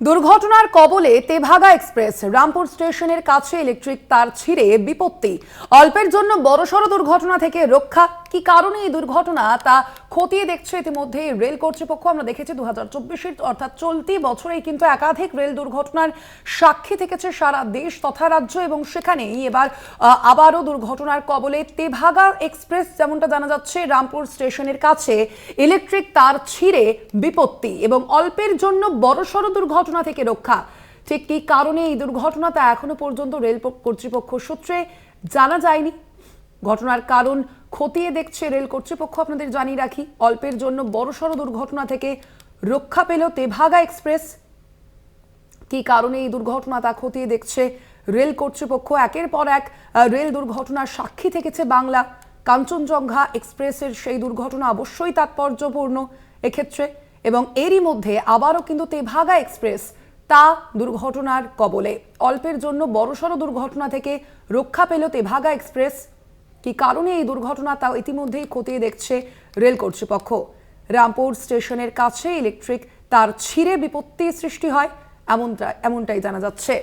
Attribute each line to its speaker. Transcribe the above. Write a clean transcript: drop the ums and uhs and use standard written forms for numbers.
Speaker 1: দুর্ঘটনার কবলে তেভাগা এক্সপ্রেস। রামপুর স্টেশনের কাছে ইলেকট্রিক তার ছিঁড়ে বিপত্তি। অল্পের জন্য বড়সড় দুর্ঘটনা থেকে রক্ষা। কি কারণে এই দুর্ঘটনা তা খতিয়ে দেখছে ইতিমধ্যে রেল কর্তৃপক্ষ। আমরা দেখেছি 2024 অর্থাৎ চলতি বছরেই কিন্তু একাধিক রেল দুর্ঘটনার সাক্ষী থেকেছে সারা দেশ তথা রাজ্য, এবং সেখানেই এবার আবারও দুর্ঘটনার কবলে তেভাগা এক্সপ্রেস। যেমনটা জানা যাচ্ছে, রামপুর স্টেশনের কাছে ইলেকট্রিক তার ছিঁড়ে বিপত্তি এবং অল্পের জন্য বড়সড় দুর্ঘটনা থেকে রক্ষা। ঠিক কি কারণে এই দুর্ঘটনা তা এখনো পর্যন্ত রেল কর্তৃপক্ষ সূত্রে জানা যায়নি। ঘটনার কারণ খতিয়ে দেখছে রেল কর্তৃপক্ষ। আপনাদের জানিয়ে রাখি, অল্পের জন্য বড়সড় দুর্ঘটনা থেকে রক্ষা পেল তেভাগা এক্সপ্রেস। কি কারণে এই দুর্ঘটনা তা খতিয়ে দেখছে রেল কর্তৃপক্ষ। একের পর এক রেল দুর্ঘটনার সাক্ষী থেকেছে বাংলা। কাঞ্চনজঙ্ঘা এক্সপ্রেসের সেই দুর্ঘটনা অবশ্যই তাৎপর্যপূর্ণ এক্ষেত্রে, এবং এরই মধ্যে আবারও কিন্তু তেভাগা এক্সপ্রেস তা দুর্ঘটনার কবলে। অল্পের জন্য বড়সড় দুর্ঘটনা থেকে রক্ষা পেল তেভাগা এক্সপ্রেস। কি কারণে এই দুর্ঘটনা তা ইতিমধ্যেই খতিয়ে দেখছে রেল কর্তৃপক্ষ। রামপুর স্টেশনের কাছে ইলেকট্রিক তার ছিঁড়ে বিপত্তি সৃষ্টি হয় এমনটাই জানা যাচ্ছে।